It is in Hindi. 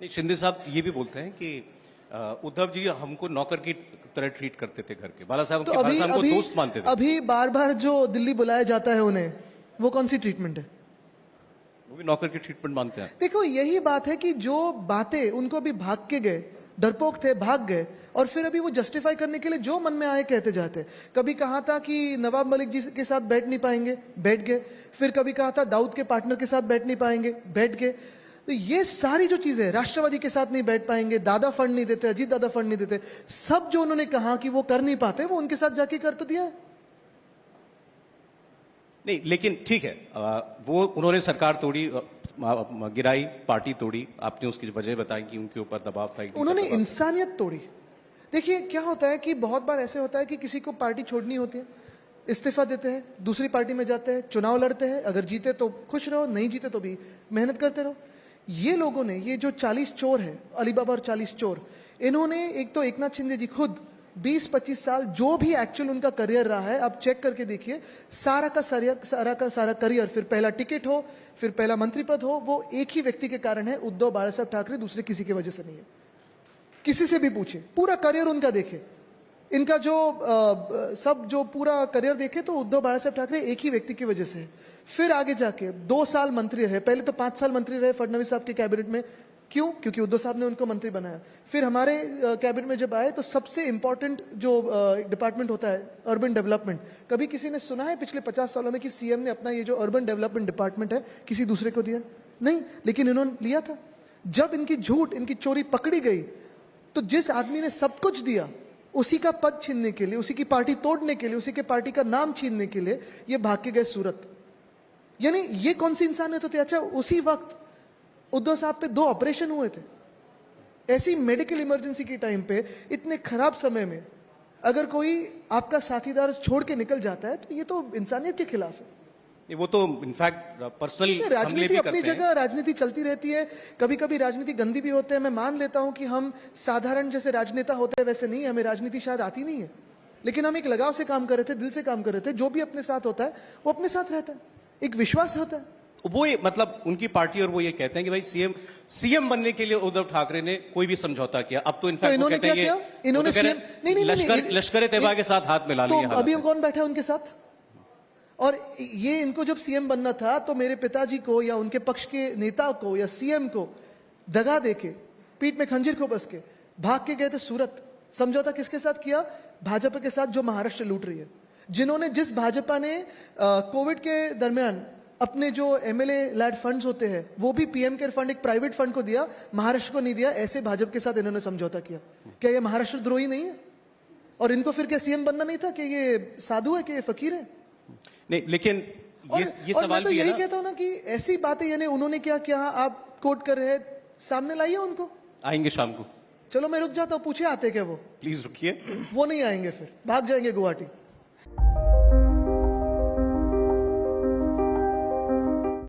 नहीं, शिंदे साहब ये भी बोलते हैं कि उद्धव जी हमको नौकर की तरह ट्रीट करते थे घर के। बाला साहब तो बाला साहब को दोस्त मानते थे। अभी बार बार जो दिल्ली बुलाया जाता है उन्हें, वो कौन सी ट्रीटमेंट है? वो भी नौकर की ट्रीटमेंट मानते हैं। देखो यही बात है कि जो बातें उनको अभी भाग के गए, डरपोक थे, भाग गए, और फिर अभी वो जस्टिफाई करने के लिए जो मन में आए कहते जाते। कभी कहा था कि नवाब मलिक जी के साथ बैठ नहीं पाएंगे, बैठ गए। फिर कभी कहा था दाऊद के पार्टनर के साथ बैठ नहीं पाएंगे, बैठ गए। तो ये सारी जो चीजें, राष्ट्रवादी के साथ नहीं बैठ पाएंगे, दादा फंड नहीं देते, अजीत दादा फंड नहीं देते, सब जो उन्होंने कहा कि वो कर नहीं पाते, वो उनके साथ जाके कर तो दिया है। नहीं, लेकिन ठीक है, वो उन्होंने सरकार तोड़ी, गिराई, पार्टी तोड़ी, आपने उसकी वजह बताई कि उनके ऊपर दबाव था। उन्होंने इंसानियत तोड़ी। देखिए क्या होता है कि बहुत बार ऐसे होता है कि किसी को पार्टी छोड़नी होती है, इस्तीफा देते हैं, दूसरी पार्टी में जाते हैं, चुनाव लड़ते हैं, अगर जीते तो खुश रहो, नहीं जीते तो भी मेहनत करते रहो। ये लोगों ने, ये जो 40 चोर है, अलीबाबा और 40 चोर, इन्होंने, एक तो एकनाथ शिंदे जी खुद 20-25 साल जो भी एक्चुअल उनका करियर रहा है, आप चेक करके देखिए, सारा का सारा करियर, फिर पहला टिकट हो, फिर पहला मंत्री पद हो, वो एक ही व्यक्ति के कारण है, उद्धव बाला साहब ठाकरे, दूसरे किसी की वजह से नहीं है। किसी से भी पूछे, पूरा करियर उनका देखे, इनका जो सब जो पूरा करियर देखे तो उद्धव बाला साहब ठाकरे एक ही व्यक्ति की वजह से है। फिर आगे जाके 2 साल मंत्री रहे, पहले तो 5 साल मंत्री रहे फडणवीस साहब के कैबिनेट में। क्यों? क्योंकि उद्धव साहब ने उनको मंत्री बनाया। फिर हमारे कैबिनेट में जब आए तो सबसे इंपॉर्टेंट जो डिपार्टमेंट होता है अर्बन डेवलपमेंट, कभी किसी ने सुना है पिछले 50 सालों में कि सीएम ने अपना ये जो अर्बन डेवलपमेंट डिपार्टमेंट है किसी दूसरे को दिया? नहीं, लेकिन इन्होंने लिया था। जब इनकी झूठ, इनकी चोरी पकड़ी गई तो जिस आदमी ने सब कुछ दिया, उसी का पद छीनने के लिए, उसी की पार्टी तोड़ने के लिए, उसी के पार्टी का नाम छीनने के लिए ये भाग के गए सूरत। यानी ये कौन सी इंसानियत होती है? अच्छा, उसी वक्त उद्धव साहब पे 2 ऑपरेशन हुए थे। ऐसी मेडिकल इमरजेंसी की टाइम पे, इतने खराब समय में अगर कोई आपका साथीदार छोड़ के निकल जाता है तो ये तो इंसानियत के खिलाफ है। वो तो इनफैक्ट पर्सनल राजनीति अपनी जगह राजनीति चलती रहती है। कभी कभी राजनीति गंदी भी होते हैं। मैं मान लेता हूं कि हम साधारण जैसे राजनेता होते हैं वैसे नहीं, हमें राजनीति शायद आती नहीं है, लेकिन हम एक लगाव से काम कर रहे थे, दिल से काम कर रहे थे। जो भी अपने साथ होता है वो अपने साथ रहता है, एक विश्वास होता है। वो ये मतलब उनकी पार्टी और वो ये कहते हैं कि भाई सीएम बनने के लिए उद्धव ठाकरे ने कोई भी समझौता किया। अब तो इनफैक्ट इन्होंने क्या किया? इन्होंने लश्कर तैयबा के साथ हाथ मिला लिया। अभी कौन बैठा है उनके साथ? और ये इनको जब सीएम बनना था तो मेरे पिताजी को या उनके पक्ष के नेता को या सीएम को दगा देके, पीठ में खंजीर को बस के भाग के गए थे सूरत। समझौता किसके साथ किया? भाजपा के साथ, जो महाराष्ट्र लूट रही है। जिन्होंने, जिस भाजपा ने कोविड के दरमियान अपने जो एमएलए लैड फंड्स होते हैं वो भी पीएम केयर फंड एक प्राइवेट फंड को दिया, महाराष्ट्र को नहीं दिया। ऐसे भाजपा के साथ इन्होंने समझौता किया। क्या ये महाराष्ट्र द्रोही नहीं है? और इनको फिर क्या सीएम बनना नहीं था? कि ये साधु है, कि ये फकीर है? नहीं, लेकिन ये और सवाल मैं तो भी यही कहता हूं ना कि ऐसी बातें, यानी उन्होंने क्या किया, आप कोट कर रहे हैं, सामने लाइए उनको। आएंगे शाम को। चलो मैं रुक जाता हूं, पूछे आते क्या वो? प्लीज रुकिए। वो नहीं आएंगे, फिर भाग जाएंगे गुवाहाटी।